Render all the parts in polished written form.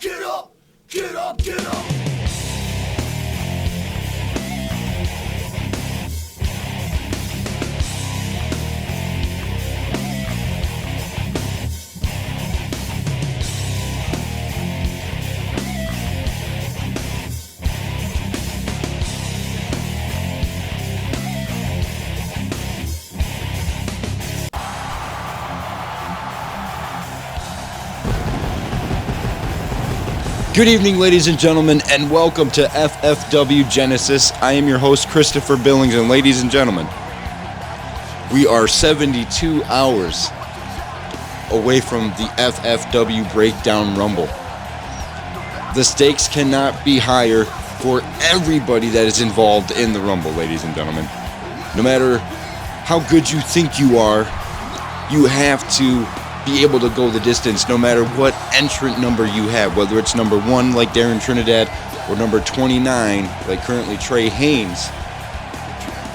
get up, get up, get up. Good evening, ladies and gentlemen, and welcome to FFW Genesis. I am your host, Christopher Billings, and ladies and gentlemen, we are 72 hours away from the FFW Breakdown Rumble. The stakes cannot be higher for everybody that is involved in the Rumble, ladies and gentlemen. No matter how good you think you are, you have to be able to go the distance no matter what entrant number you have, whether it's number 1 like Darren Trinidad or number 29 like currently Trey Haynes,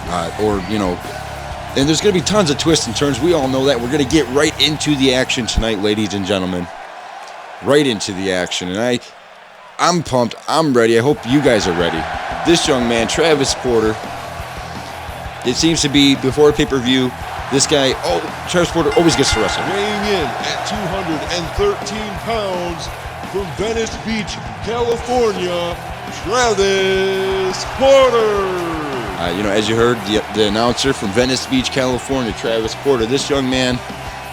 and there's going to be tons of twists and turns. We all know that. We're going to get right into the action tonight, ladies and gentlemen. Right into the action, and I'm pumped. I'm ready. I hope you guys are ready. This young man, Travis Porter, it seems to be before a pay-per-view. This guy, Travis Porter always gets to wrestle. Weighing in at 213 pounds from Venice Beach, California, Travis Porter. As you heard, the announcer from Venice Beach, California, Travis Porter. This young man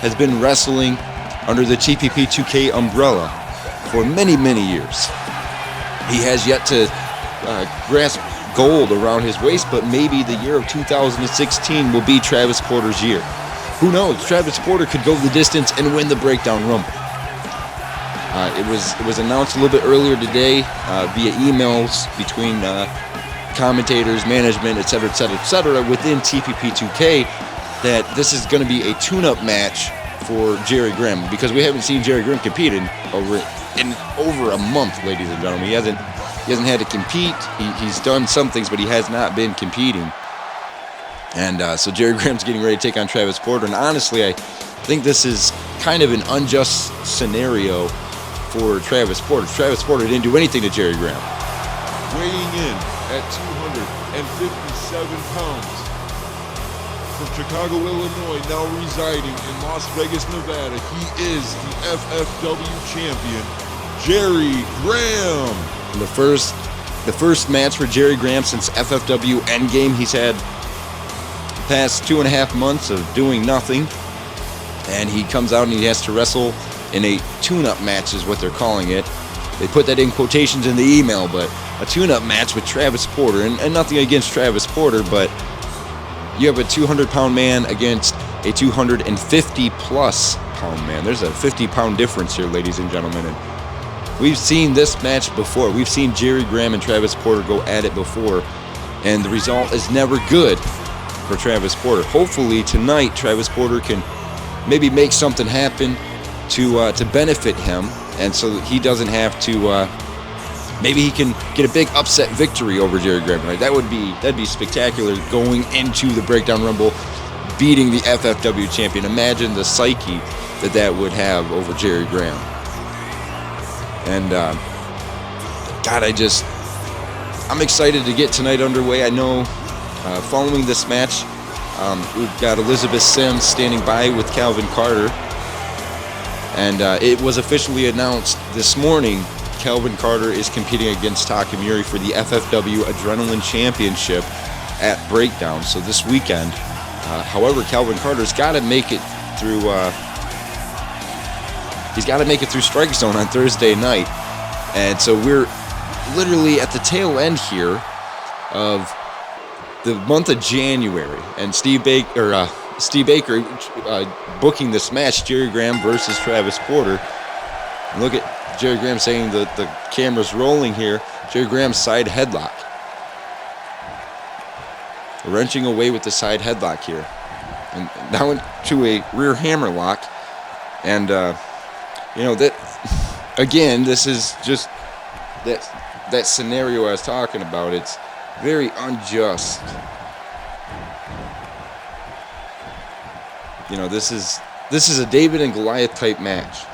has been wrestling under the TPP 2K umbrella for many, many years. He has yet to grasp gold around his waist, but maybe the year of 2016 will be Travis Porter's year. Who knows? Travis Porter could go the distance and win the Breakdown Rumble. It was announced a little bit earlier today via emails between commentators, management, etc., within TPP 2K that this is going to be a tune-up match for Jerry Graham, because we haven't seen Jerry Graham compete in over a month, ladies and gentlemen. He hasn't had to compete. He's done some things, but he has not been competing. And so Jerry Graham's getting ready to take on Travis Porter. And honestly, I think this is kind of an unjust scenario for Travis Porter. Travis Porter didn't do anything to Jerry Graham. Weighing in at 257 pounds from Chicago, Illinois, now residing in Las Vegas, Nevada, he is the FFW champion, Jerry Graham. And the first match for Jerry Graham since FFW Endgame. He's had the past 2.5 months of doing nothing, and he comes out and he has to wrestle in a tune-up match is what they're calling it. They put that in quotations in the email, but a tune-up match with Travis Porter, and nothing against Travis Porter, but you have a 200-pound man against a 250-plus pound man. There's a 50-pound difference here, ladies and gentlemen, and we've seen this match before. We've seen Jerry Graham and Travis Porter go at it before, and the result is never good for Travis Porter. Hopefully tonight Travis Porter can maybe make something happen to benefit him, and so he doesn't have to. Maybe he can get a big upset victory over Jerry Graham. Right? That'd be spectacular going into the Breakdown Rumble, beating the FFW champion. Imagine the psyche that would have over Jerry Graham. And, I'm excited to get tonight underway. I know following this match, we've got Elizabeth Sims standing by with Kelvin Carter. And it was officially announced this morning, Kelvin Carter is competing against Takamuri for the FFW Adrenaline Championship at Breakdown. So this weekend, however, Kelvin Carter's got to make it through... He's got to make it through Strike Zone on Thursday night. And so we're literally at the tail end here of the month of January. And Steve Baker booking this match, Jerry Graham versus Travis Porter. And look at Jerry Graham saying that the camera's rolling here. Jerry Graham's side headlock. Wrenching away with the side headlock here. And now into a rear hammer lock. And... that again, this is just that scenario I was talking about. It's very unjust. This is a David and Goliath type match.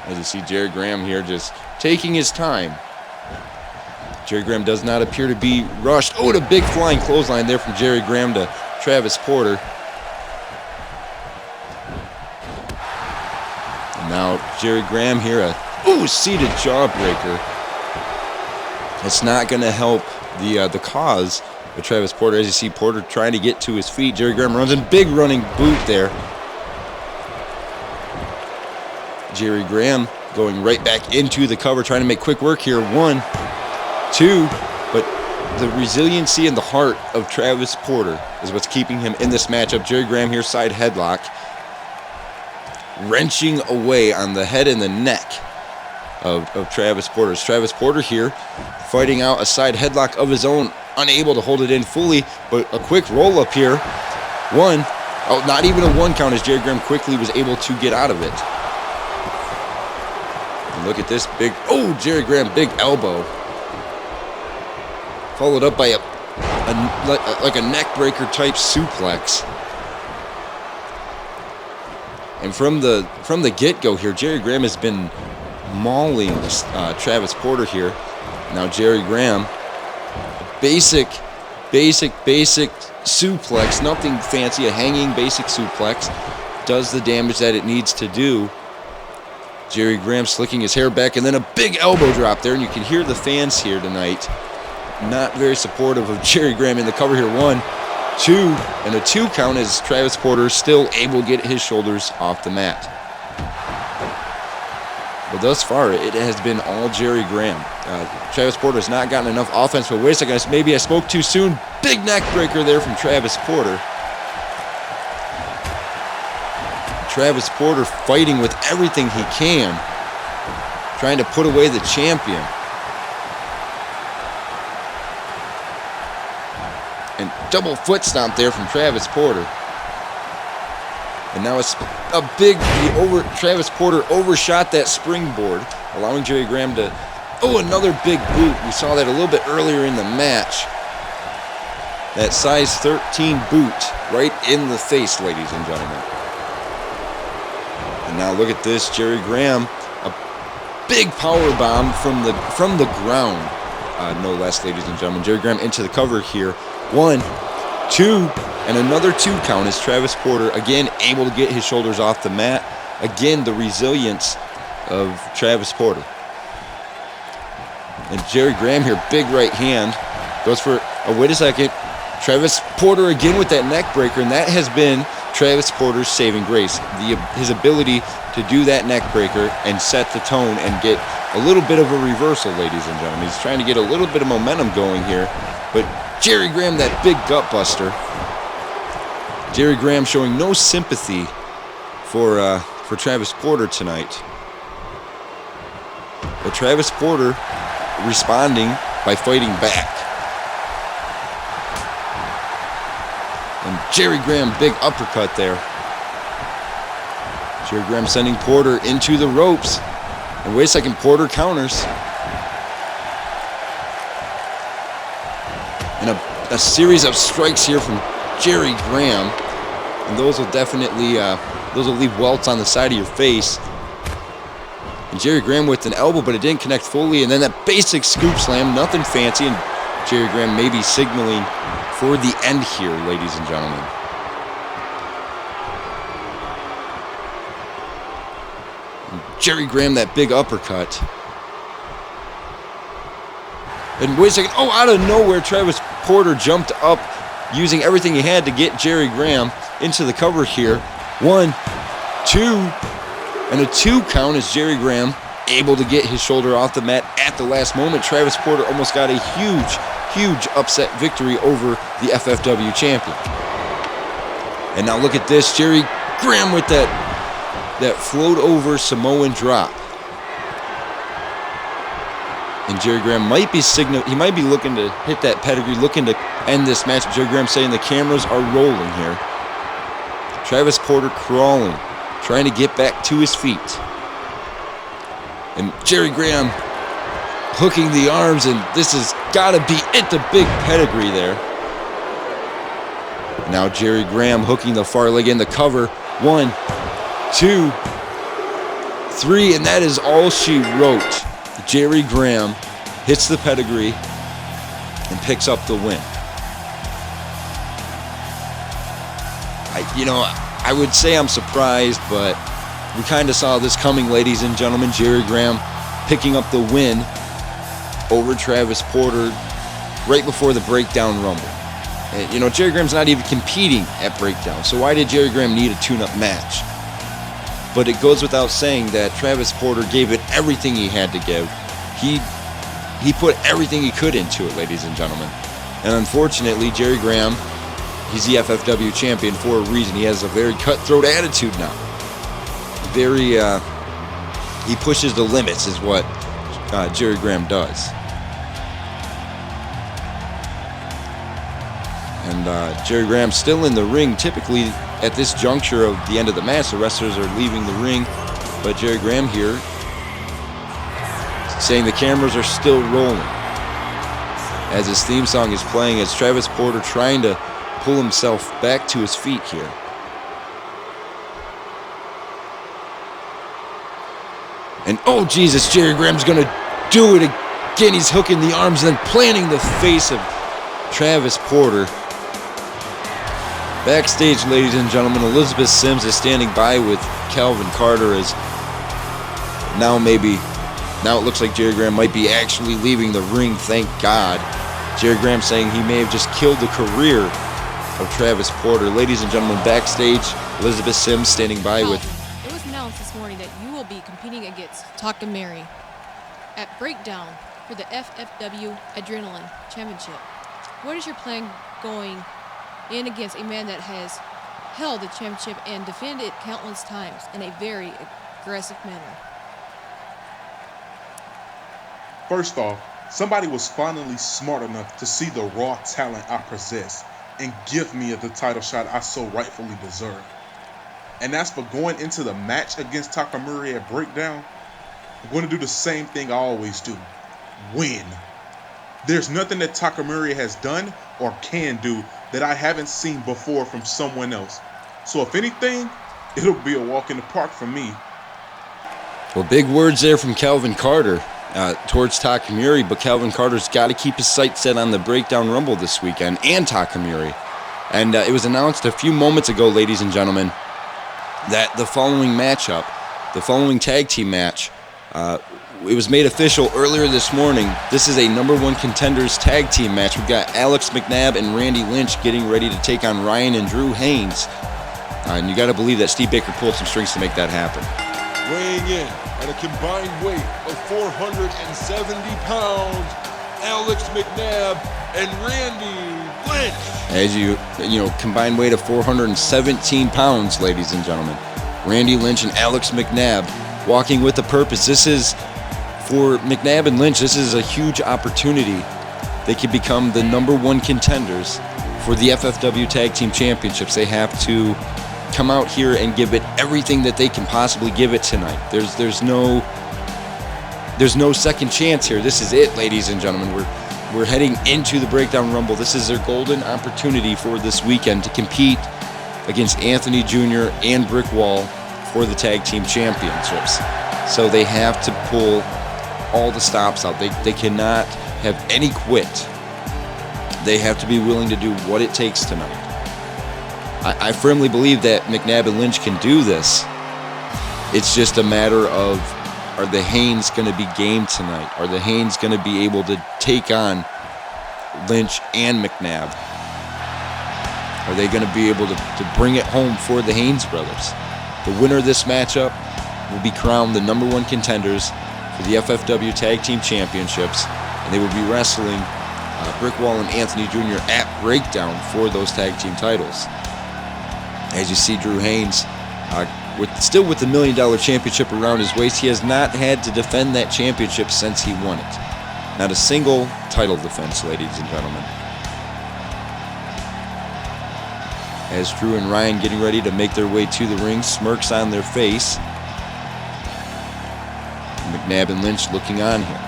As you see Jerry Graham here just taking his time. Jerry Graham does not appear to be rushed. Oh, and a big flying clothesline there from Jerry Graham to Travis Porter. And now Jerry Graham here, seated jawbreaker. It's not going to help the cause of Travis Porter. As you see Porter trying to get to his feet. Jerry Graham runs in, big running boot there. Jerry Graham going right back into the cover, trying to make quick work here. 1, 2, but the resiliency and the heart of Travis Porter is what's keeping him in this matchup. Jerry Graham here, side headlock, wrenching away on the head and the neck of Travis Porter. Travis Porter here fighting out a side headlock of his own, unable to hold it in fully, but a quick roll up here. 1, not even a 1 count, as Jerry Graham quickly was able to get out of it. And look at this big, Jerry Graham, big elbow. Followed up by like a neck breaker type suplex. And from the get-go here, Jerry Graham has been mauling Travis Porter here. Now Jerry Graham, basic suplex, nothing fancy, a hanging basic suplex, does the damage that it needs to do. Jerry Graham slicking his hair back, and then a big elbow drop there, and you can hear the fans here tonight not very supportive of Jerry Graham in the cover here. 1, 2, and a 2 count as Travis Porter still able to get his shoulders off the mat. But thus far, it has been all Jerry Graham. Travis Porter has not gotten enough offense, but wait a second, maybe I spoke too soon. Big neck breaker there from Travis Porter. Travis Porter fighting with everything he can, trying to put away the champion. And double foot stomp there from Travis Porter. And now it's a big, Travis Porter overshot that springboard, allowing Jerry Graham to, another big boot. We saw that a little bit earlier in the match. That size 13 boot right in the face, ladies and gentlemen. And now look at this, Jerry Graham, a big power bomb from the ground, no less, ladies and gentlemen. Jerry Graham into the cover here. 1, 2, and another 2 count as Travis Porter again able to get his shoulders off the mat. Again, the resilience of Travis Porter. And Jerry Graham here, big right hand, goes for, wait a second, Travis Porter again with that neck breaker, and that has been Travis Porter's saving grace. His ability to do that neck breaker and set the tone and get a little bit of a reversal, ladies and gentlemen. He's trying to get a little bit of momentum going here, but Jerry Graham, that big gut buster. Jerry Graham showing no sympathy for Travis Porter tonight. But Travis Porter responding by fighting back. And Jerry Graham, big uppercut there. Jerry Graham sending Porter into the ropes. And wait a second, Porter counters. And a series of strikes here from Jerry Graham. And those will definitely, those will leave welts on the side of your face. And Jerry Graham with an elbow, but it didn't connect fully. And then that basic scoop slam, nothing fancy. And Jerry Graham maybe signaling for the end here, ladies and gentlemen. And Jerry Graham, that big uppercut. And wait a second, out of nowhere, Travis Porter jumped up, using everything he had to get Jerry Graham into the cover here. 1, 2, and a 2 count as Jerry Graham able to get his shoulder off the mat at the last moment. Travis Porter almost got a huge upset victory over the FFW champion. And now look at this, Jerry Graham with that float over Samoan drop. And Jerry Graham might be he might be looking to hit that pedigree, looking to end this match. Jerry Graham saying the cameras are rolling here. Travis Porter crawling, trying to get back to his feet. And Jerry Graham hooking the arms, and this has got to be it, the big pedigree there. Now Jerry Graham hooking the far leg in the cover. 1, 2, 3, and that is all she wrote. Jerry Graham hits the pedigree and picks up the win. I would say I'm surprised, but we kind of saw this coming, ladies and gentlemen. Jerry Graham picking up the win over Travis Porter right before the Breakdown Rumble. And, Jerry Graham's not even competing at Breakdown, so why did Jerry Graham need a tune-up match? But it goes without saying that Travis Porter gave it everything he had to give. He put everything he could into it, ladies and gentlemen. And unfortunately, Jerry Graham, he's the FFW champion for a reason. He has a very cutthroat attitude now. He pushes the limits is what Jerry Graham does. And Jerry Graham's still in the ring. Typically, at this juncture of the end of the match, the wrestlers are leaving the ring. But Jerry Graham here saying the cameras are still rolling as his theme song is playing, as Travis Porter trying to pull himself back to his feet here. And oh Jesus, Jerry Graham's gonna do it again. He's hooking the arms and then planting the face of Travis Porter. Backstage, ladies and gentlemen, Elizabeth Sims is standing by with Kelvin Carter as now it looks like Jerry Graham might be actually leaving the ring, thank God. Jerry Graham saying he may have just killed the career of Travis Porter. Ladies and gentlemen, backstage, Elizabeth Sims standing by with... It was announced this morning that you will be competing against Takamari at Breakdown for the FFW Adrenaline Championship. What is your plan going in against a man that has held the championship and defended it countless times in a very aggressive manner? First off, somebody was finally smart enough to see the raw talent I possess and give me the title shot I so rightfully deserve. And as for going into the match against Takamura at Breakdown, I'm going to do the same thing I always do: win. There's nothing that Takamura has done or can do that I haven't seen before from someone else. So if anything, it'll be a walk in the park for me. Well, big words there from Kelvin Carter towards Takamura, but Kelvin Carter's got to keep his sights set on the Breakdown Rumble this weekend and Takamura. And it was announced a few moments ago, ladies and gentlemen, that the following matchup, the following tag team match, it was made official earlier this morning. This is a #1 contenders tag team match. We've got Alex McNabb and Randy Lynch getting ready to take on Ryan and Drew Haynes. And you got to believe that Steve Baker pulled some strings to make that happen. Weighing in at a combined weight of 470 pounds, Alex McNabb and Randy Lynch. As you combined weight of 417 pounds, ladies and gentlemen. Randy Lynch and Alex McNabb walking with a purpose. This is, for McNabb and Lynch, this is a huge opportunity. They could become the #1 contenders for the FFW Tag Team Championships. They have to come out here and give it everything that they can possibly give it tonight. There's no second chance here. This is it, ladies and gentlemen. We're heading into the Breakdown Rumble. This is their golden opportunity for this weekend to compete against Anthony Jr. and Brick Wall for the Tag Team Championships. So they have to pull all the stops out. They cannot have any quit. They have to be willing to do what it takes tonight. I firmly believe that McNabb and Lynch can do this. It's just a matter of, are the Haynes going to be game tonight? Are the Haynes going to be able to take on Lynch and McNabb? Are they going to be able to bring it home for the Haynes brothers? The winner of this matchup will be crowned the #1 contenders for the FFW Tag Team Championships, and they will be wrestling Brick Wall and Anthony Jr. at Breakdown for those tag team titles. As you see, Drew Haynes, still with the $1 million championship around his waist, he has not had to defend that championship since he won it. Not a single title defense, ladies and gentlemen. As Drew and Ryan getting ready to make their way to the ring, smirks on their face. McNabb and Lynch looking on here.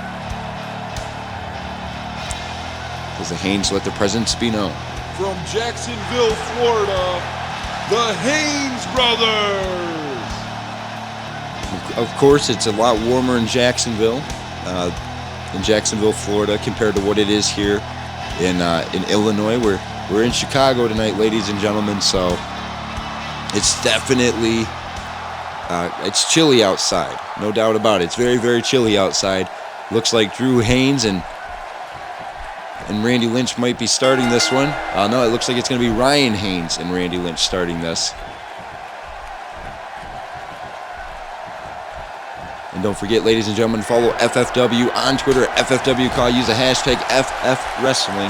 As the Haynes let their presence be known. From Jacksonville, Florida, the Haynes brothers. Of Of course, it's a lot warmer in Jacksonville, Florida, compared to what it is here in Illinois. We're in Chicago tonight, ladies and gentlemen, so it's definitely it's chilly outside, no doubt about it. It's very, very chilly outside. Looks like Drew Haynes and Randy Lynch might be starting this one. No, it looks like it's going to be Ryan Haynes and Randy Lynch starting this. And don't forget, ladies and gentlemen, follow FFW on Twitter at FFW Call. Use the hashtag FFWrestling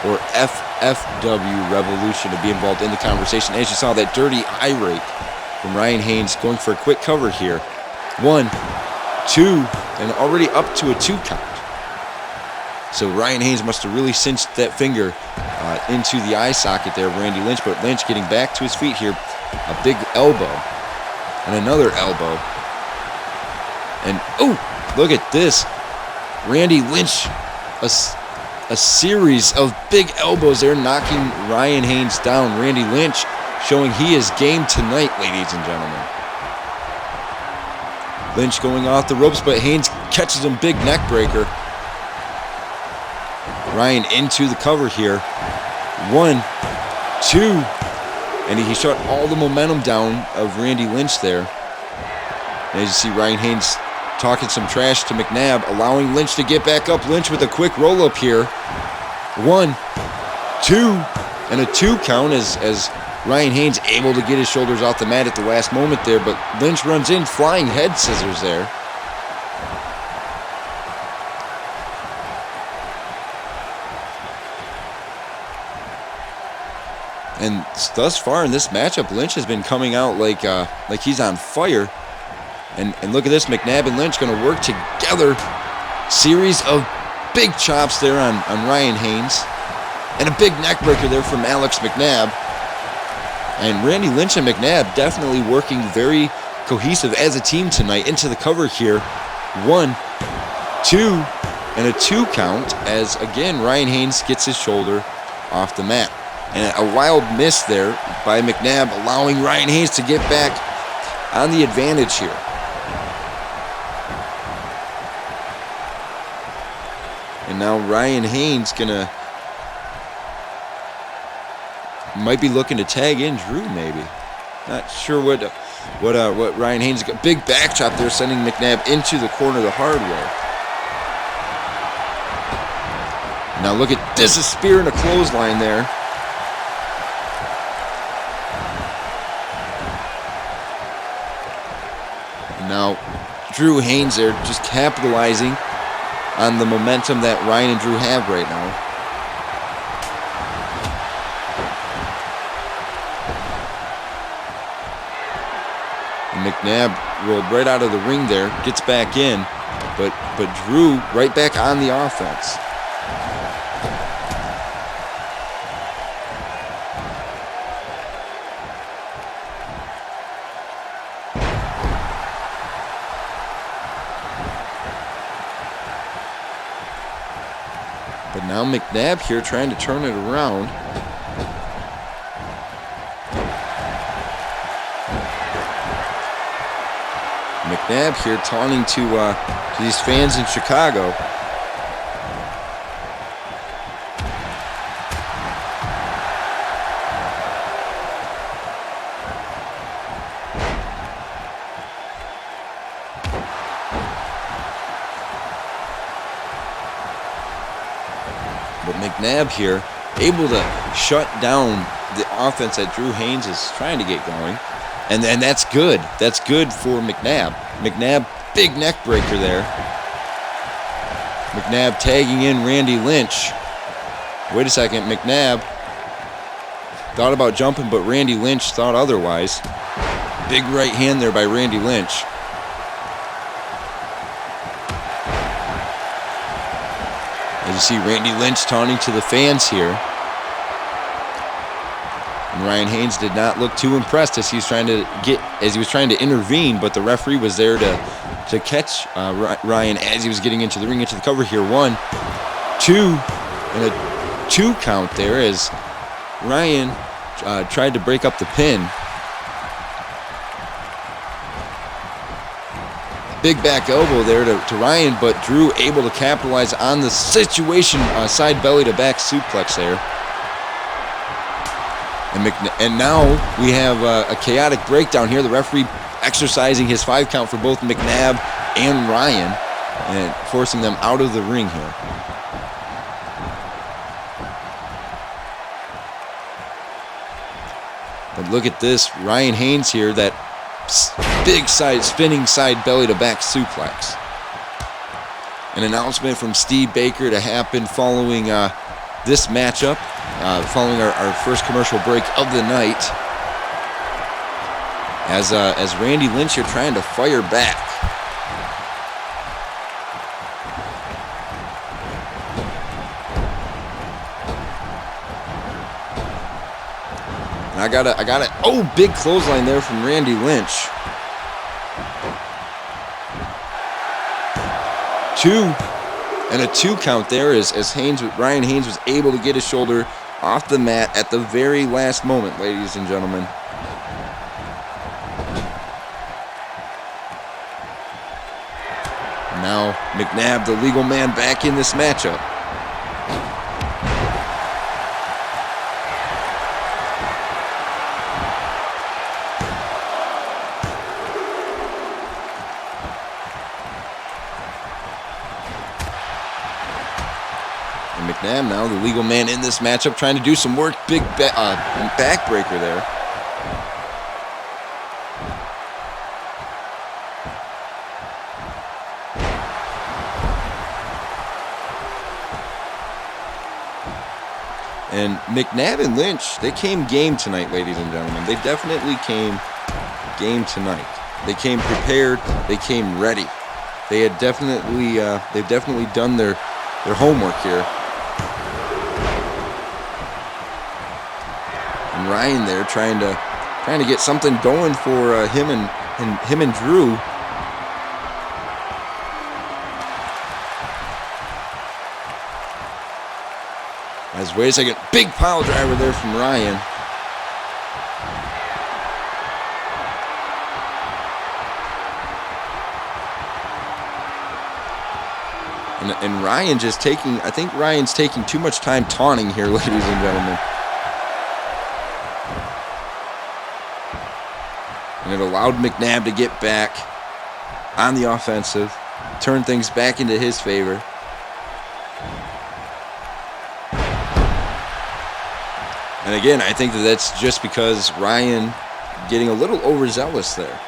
or FFW Revolution to be involved in the conversation. As you saw, that dirty eye rape from Ryan Haynes going for a quick cover here. 1, 2, and already up to a 2 count. So Ryan Haynes must have really cinched that finger into the eye socket there of Randy Lynch. But Lynch getting back to his feet here. A big elbow and another elbow. And, oh, look at this. Randy Lynch, a series of big elbows there, knocking Ryan Haynes down. Randy Lynch showing he is game tonight, ladies and gentlemen. Lynch going off the ropes, but Haynes catches him, big neck breaker. Ryan into the cover here. 1, 2, and he shut all the momentum down of Randy Lynch there. And as you see, Ryan Haynes talking some trash to McNabb, allowing Lynch to get back up. Lynch with a quick roll-up here. 1, 2, and a 2 count as Ryan Haynes able to get his shoulders off the mat at the last moment there, but Lynch runs in, flying head scissors there. And thus far in this matchup, Lynch has been coming out like he's on fire. And look at this, McNabb and Lynch going to work together. Series of big chops there on Ryan Haynes. And a big neck breaker there from Alex McNabb. And Randy Lynch and McNabb definitely working very cohesive as a team tonight. Into the cover here. 1, 2, and a 2 count as, again, Ryan Haynes gets his shoulder off the mat. And a wild miss there by McNabb, allowing Ryan Haynes to get back on the advantage here. And now Ryan Haynes might be looking to tag in Drew, maybe. Not sure what Ryan Haynes got. Big back chop there, sending McNabb into the corner the hard way. Now look at this, a spear and a clothesline there. Now, Drew Haynes there just capitalizing on the momentum that Ryan and Drew have right now. And McNabb rolled right out of the ring there, gets back in, but Drew right back on the offense. But now McNabb here trying to turn it around. McNabb here taunting to these fans in Chicago. But McNabb here able to shut down the offense that Drew Haynes is trying to get going. And that's good. That's good for McNabb. McNabb, big neck breaker there. McNabb tagging in Randy Lynch. Wait a second, McNabb thought about jumping, but Randy Lynch thought otherwise. Big right hand there by Randy Lynch. As you see, Randy Lynch taunting to the fans here. And Ryan Haynes did not look too impressed as he was trying to intervene, but the referee was there to catch Ryan as he was getting into the ring, into the cover here. 1, 2, and a 2 count there as Ryan tried to break up the pin. Big back elbow there to Ryan, but Drew able to capitalize on the situation. Side belly to back suplex there. And now we have a chaotic breakdown here. The referee exercising his 5 count for both McNabb and Ryan and forcing them out of the ring here. But look at this, Ryan Haynes here, that big spinning side belly to back suplex. An announcement from Steve Baker to happen following this matchup, following our first commercial break of the night. As Randy Lynch here trying to fire back. And I got it. Oh, big clothesline there from Randy Lynch. 2, and a 2 count there as Ryan Haynes was able to get his shoulder off the mat at the very last moment, ladies and gentlemen. Now McNabb, the legal man, back in this matchup. And McNabb now the legal man in this matchup, trying to do some work. Big backbreaker there. And McNabb and Lynch, they came game tonight, ladies and gentlemen. They definitely came game tonight. They came prepared. They came ready. They had they've definitely done their homework here. And Ryan there trying to get something going for him and Drew. As wait a second, big pile driver there from Ryan. And Ryan just I think Ryan's taking too much time taunting here, ladies and gentlemen. And it allowed McNabb to get back on the offensive, turn things back into his favor. And again, I think that's just because Ryan getting a little overzealous there.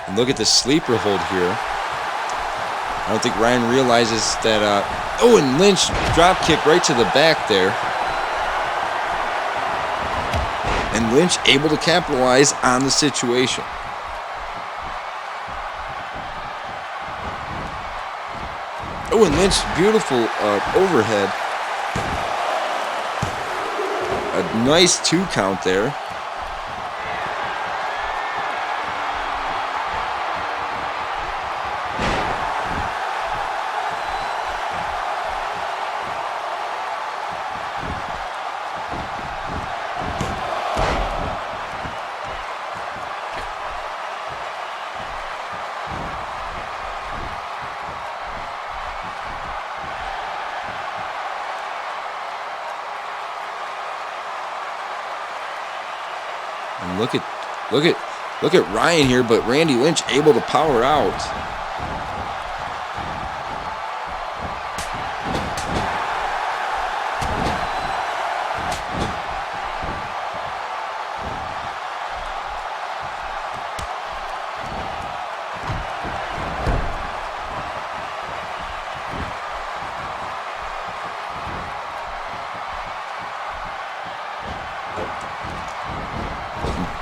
And look at the sleeper hold here. I don't think Ryan realizes that. Oh, and Lynch drop kick right to the back there. And Lynch able to capitalize on the situation. Oh, and Lynch, beautiful overhead. A nice 2 count there. And look at Ryan here, but Randy Lynch able to power out.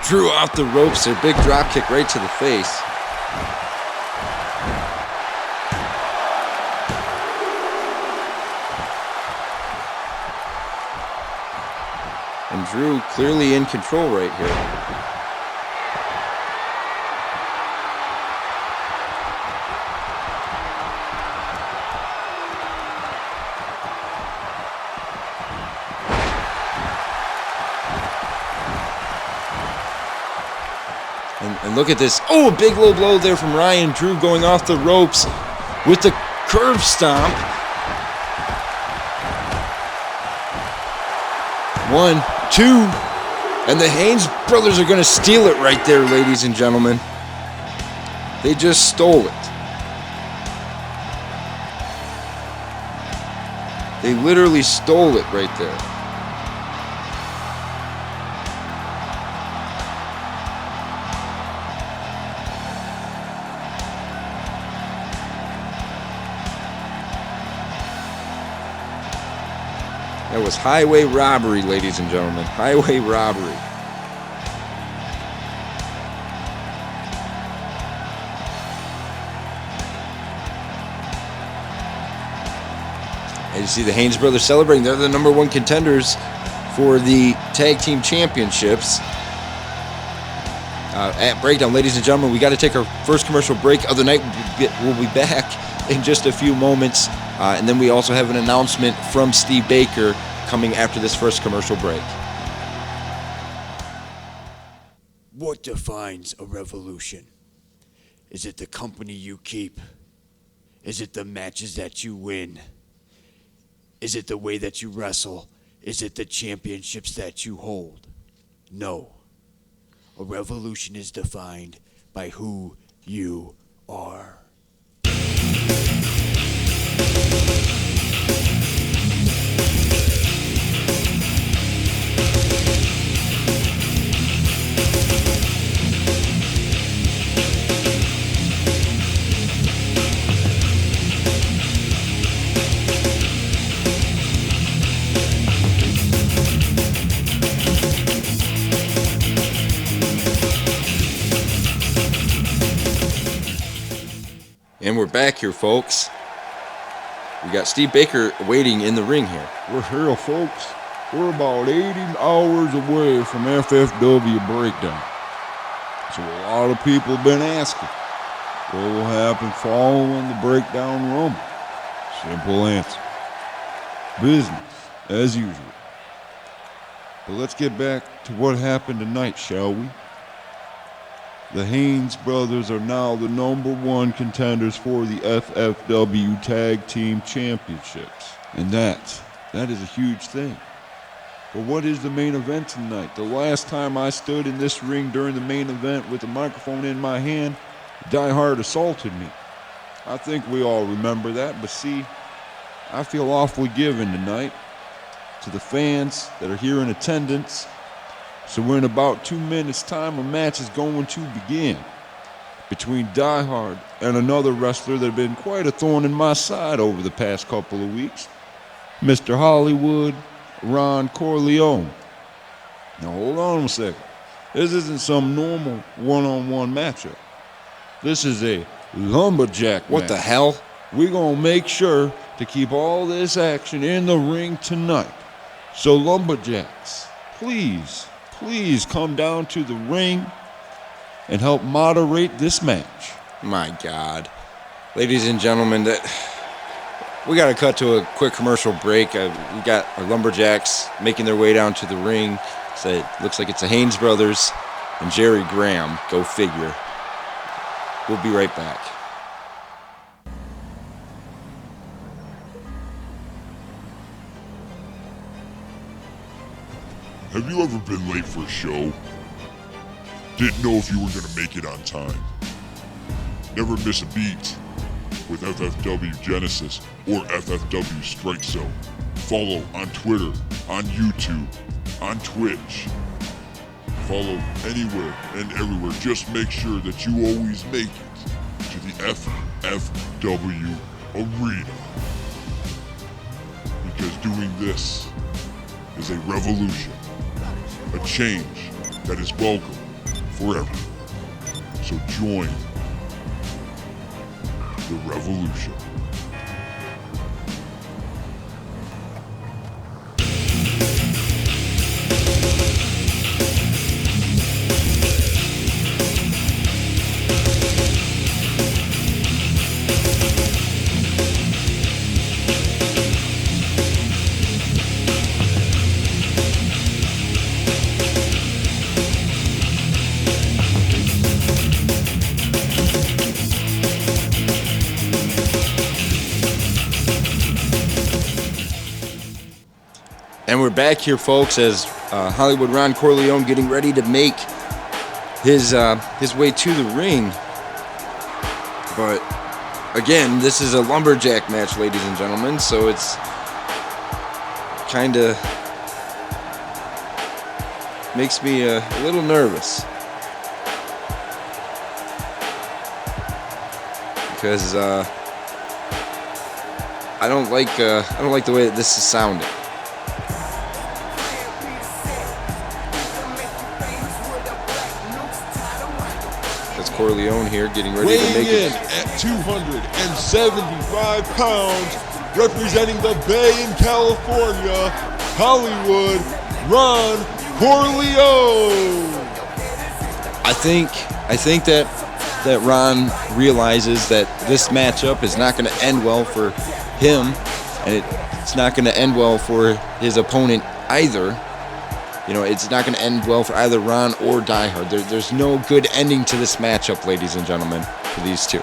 Drew off the ropes there, big drop kick right to the face. And Drew clearly in control right here. And look at this. Oh, a big low blow there from Ryan Drew going off the ropes with the curb stomp. 1, 2. And the Haynes brothers are going to steal it right there, ladies and gentlemen. They just stole it. They literally stole it right there. That was highway robbery, ladies and gentlemen. Highway robbery. And you see the Haynes brothers celebrating. They're the number 1 contenders for the tag team championships. At Breakdown, ladies and gentlemen, we got to take our first commercial break of the night. We'll be back in just a few moments. And then we also have an announcement from Steve Baker coming after this first commercial break. What defines a revolution? Is it the company you keep? Is it the matches that you win? Is it the way that you wrestle? Is it the championships that you hold? No. A revolution is defined by who you are. And we're back here, folks. We got Steve Baker waiting in the ring here. We're here, folks. We're about 80 hours away from FFW Breakdown. So a lot of people have been asking, what will happen following the Breakdown Rumble? Simple answer. Business, as usual. But let's get back to what happened tonight, shall we? The Haynes brothers are now the number 1 contenders for the FFW Tag Team Championships. And that is a huge thing. But what is the main event tonight? The last time I stood in this ring during the main event with a microphone in my hand, Die Hard assaulted me. I think we all remember that, but see, I feel awfully given tonight to the fans that are here in attendance. So in about 2 minutes' time, a match is going to begin between Die Hard and another wrestler that had been quite a thorn in my side over the past couple of weeks, Mr. Hollywood Ron Corleone. Now hold on a second. This isn't some normal one-on-one matchup. This is a lumberjack match. What the hell? We're going to make sure to keep all this action in the ring tonight. So lumberjacks, please come down to the ring and help moderate this match. My God. Ladies and gentlemen, we got to cut to a quick commercial break. We got our Lumberjacks making their way down to the ring. So it looks like it's the Haynes brothers and Jerry Graham. Go figure. We'll be right back. Have you ever been late for a show? Didn't know if you were gonna make it on time? Never miss a beat with FFW Genesis or FFW Strike Zone. Follow on Twitter, on YouTube, on Twitch. Follow anywhere and everywhere. Just make sure that you always make it to the FFW Arena. Because doing this is a revolution. A change that is welcome for everyone. So join the revolution. And we're back here, folks, as Hollywood Ron Corleone getting ready to make his way to the ring. But again, this is a lumberjack match, ladies and gentlemen, so it's kind of makes me a little nervous because I don't like the way that this is sounding. That's Corleone here getting ready to make Weighing in it. at 275 pounds, representing the Bay in California, Hollywood, Ron Corleone. I think that Ron realizes that this matchup is not going to end well for him, and it's not going to end well for his opponent either. You know, it's not going to end well for either Ron or Die Hard. There's no good ending to this matchup, ladies and gentlemen, for these two.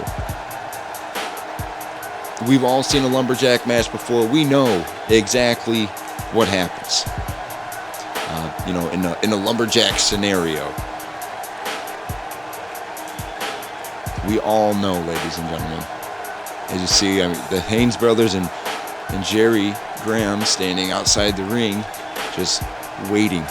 We've all seen a lumberjack match before. We know exactly what happens. You know, in a lumberjack scenario. We all know, ladies and gentlemen. As you see, I mean, the Haynes brothers and Jerry Graham standing outside the ring, just waiting,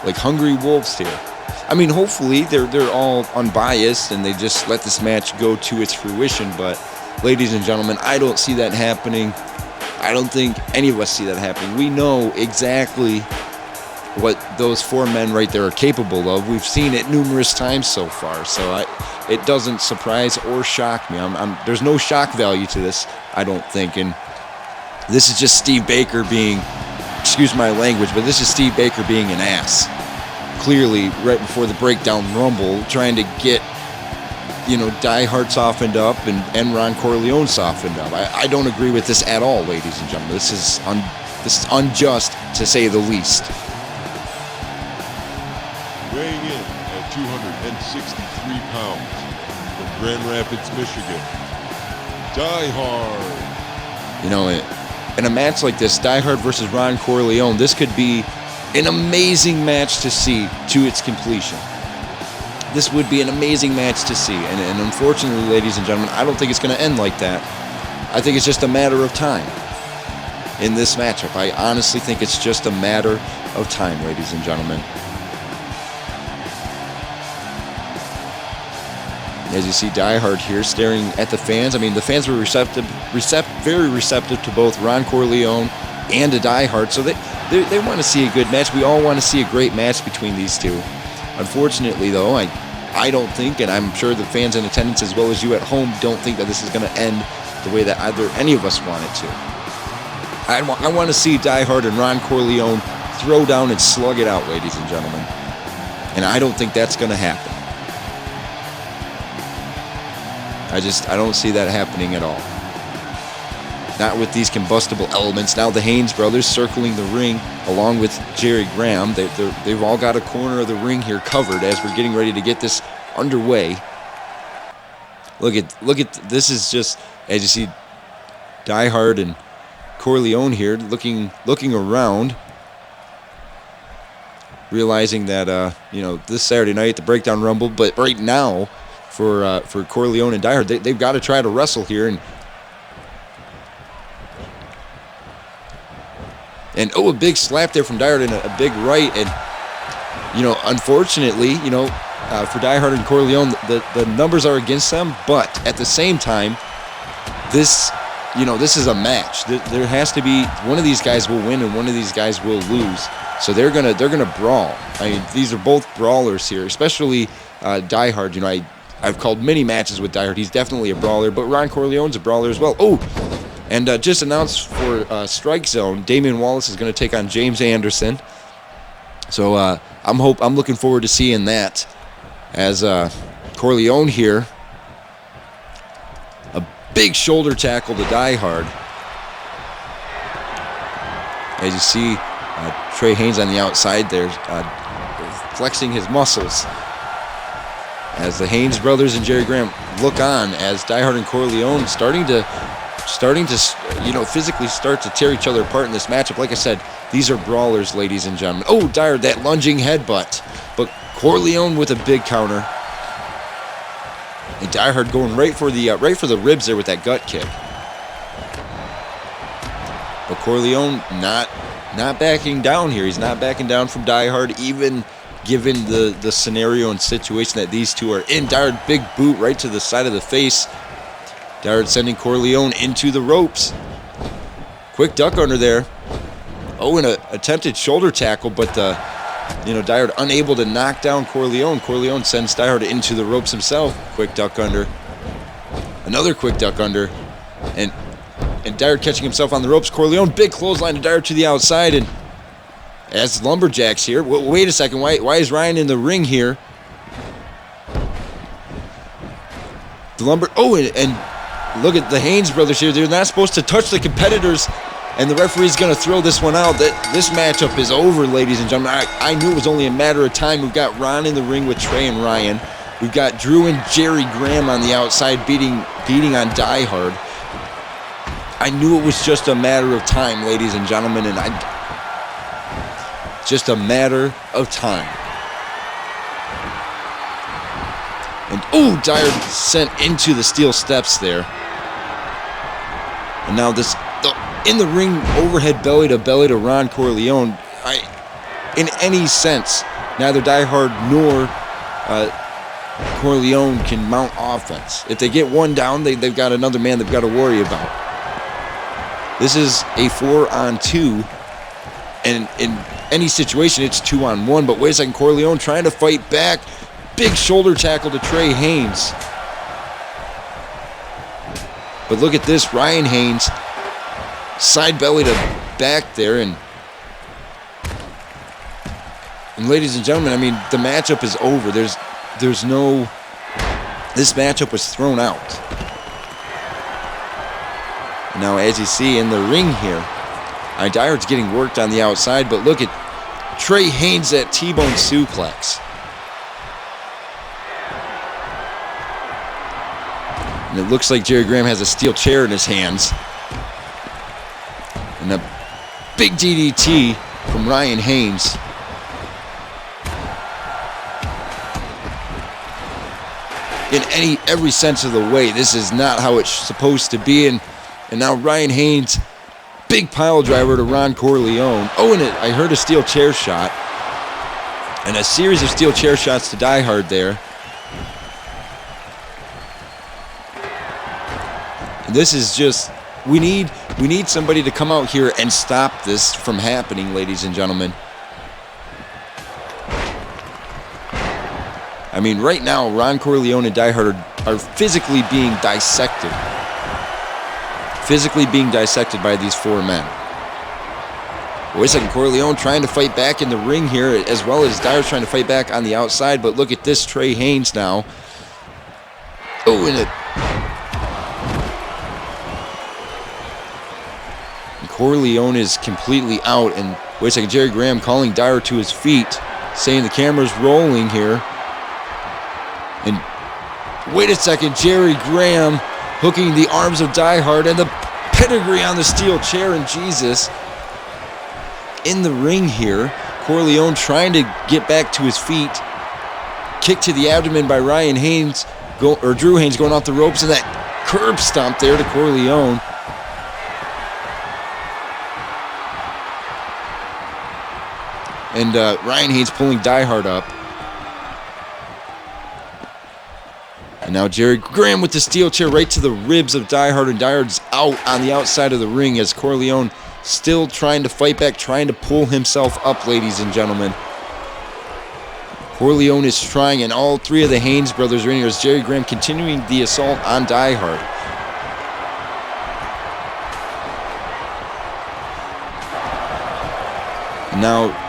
like hungry wolves here. I mean, hopefully they're all unbiased and they just let this match go to its fruition. But, ladies and gentlemen, I don't see that happening. I don't think any of us see that happening. We know exactly what those four men right there are capable of. We've seen it numerous times so far, so it doesn't surprise or shock me. There's no shock value to this, I don't think, and this is just Steve Baker being, excuse my language, but this is Steve Baker being an ass. Clearly, right before the Breakdown Rumble, trying to get, you know, Die Hard softened up and Ron Corleone softened up. I don't agree with this at all, ladies and gentlemen. This is unjust, to say the least. Weighing in at 263 pounds, from Grand Rapids, Michigan, Die Hard. You know, in a match like this, Die Hard versus Ron Corleone, this could be an amazing match to see to its completion. This would be an amazing match to see, and unfortunately, ladies and gentlemen, I don't think it's going to end like that. I think it's just a matter of time in this matchup. I honestly think it's just a matter of time, ladies and gentlemen. As you see Die Hard here staring at the fans. I mean, the fans were very receptive to both Ron Corleone and to Die Hard, so they want to see a good match. We all want to see a great match between these two. Unfortunately, though, I don't think, and I'm sure the fans in attendance as well as you at home don't think that this is going to end the way that either any of us want it to. I want to see Die Hard and Ron Corleone throw down and slug it out, ladies and gentlemen. And I don't think that's going to happen. I don't see that happening at all. Not with these combustible elements. Now the Haynes brothers circling the ring along with Jerry Graham. They've all got a corner of the ring here covered as we're getting ready to get this underway. Look at this is just, as you see, Die Hard and Corleone here looking around, realizing that you know, this Saturday night the Breakdown Rumble, but right now for Corleone and Die Hard, they've got to try to wrestle here and oh, a big slap there from Die Hard and a big right, and you know, unfortunately, you know, for Die Hard and Corleone, the numbers are against them, but at the same time, this is a match. There has to be one of these guys will win and one of these guys will lose. So they're gonna brawl. I mean, these are both brawlers here, especially Die Hard. You know, I've called many matches with Die Hard. He's definitely a brawler, but Ron Corleone's a brawler as well. Oh, and just announced for Strike Zone, Damian Wallace is going to take on James Anderson. So I'm looking forward to seeing that. As Corleone here, a big shoulder tackle to Die Hard. As you see, Trey Haynes on the outside there, flexing his muscles. As the Haynes brothers and Jerry Graham look on as Die Hard and Corleone starting to physically start to tear each other apart in this matchup. Like I said, these are brawlers, ladies and gentlemen. Oh, Dyer, that lunging headbutt. But Corleone with a big counter. And Diehard going right for the ribs there with that gut kick. But Corleone not backing down here. He's not backing down from Diehard, even given the scenario and situation that these two are in. Diehard, big boot right to the side of the face. Diehard sending Corleone into the ropes. Quick duck under there. Oh, and an attempted shoulder tackle, but Diehard unable to knock down Corleone. Corleone sends Diehard into the ropes himself. Quick duck under. Another quick duck under. And Diehard catching himself on the ropes. Corleone, big clothesline to Diehard to the outside. And as Lumberjack's here. Wait a second. Why is Ryan in the ring here? And look at the Haynes brothers here. They're not supposed to touch the competitors. And the referee's going to throw this one out. This matchup is over, ladies and gentlemen. I knew it was only a matter of time. We've got Ron in the ring with Trey and Ryan. We've got Drew and Jerry Graham on the outside beating on Diehard. I knew it was just a matter of time, ladies and gentlemen, and just a matter of time. And Diehard sent into the steel steps there. And now this in the ring overhead belly to Ron Corleone. In any sense, neither Diehard nor Corleone can mount offense. If they get one down, they've got another man they've got to worry about. This is a 4-on-2, and in any situation, it's 2-on-1. But wait a second, Corleone trying to fight back. Big shoulder tackle to Trey Haynes. But look at this, Ryan Haynes, side belly to back there, and ladies and gentlemen, I mean, the matchup is over. This matchup was thrown out. Now, as you see in the ring here, Diehard's getting worked on the outside, but look at Trey Haynes, that T-bone suplex. And it looks like Jerry Graham has a steel chair in his hands. And a big DDT from Ryan Haynes. In every sense of the way, this is not how it's supposed to be. And now Ryan Haynes, big pile driver to Ron Corleone. And I heard a steel chair shot. And a series of steel chair shots to Diehard there. And this is just, we need somebody to come out here and stop this from happening, ladies and gentlemen. I mean, right now, Ron Corleone and Diehard are physically being dissected. Physically being dissected by these four men. Wait a second, Corleone trying to fight back in the ring here, as well as Diehard trying to fight back on the outside. But look at this, Trey Haynes now. And Corleone is completely out. And wait a second, Jerry Graham calling Diehard to his feet, saying the camera's rolling here. And wait a second, Jerry Graham hooking the arms of Diehard and the pedigree on the steel chair, and Jesus in the ring here. Corleone trying to get back to his feet. Kick to the abdomen by Ryan Haynes, Drew Haynes going off the ropes, and that curb stomp there to Corleone. And Ryan Haynes pulling Diehard up. And now Jerry Graham with the steel chair right to the ribs of Diehard, and Diehard's out on the outside of the ring as Corleone still trying to fight back, trying to pull himself up, ladies and gentlemen. Corleone is trying, and all three of the Haynes brothers are in here as Jerry Graham continuing the assault on Diehard. And now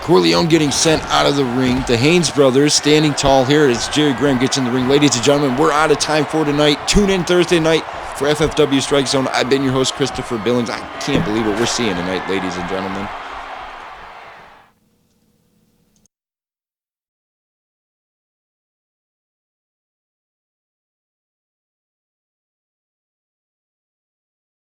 Corleone getting sent out of the ring. The Haynes brothers standing tall here as Jerry Graham gets in the ring. Ladies and gentlemen, we're out of time for tonight. Tune in Thursday night for FFW Strike Zone. I've been your host, Christopher Billings. I can't believe what we're seeing tonight, ladies and gentlemen.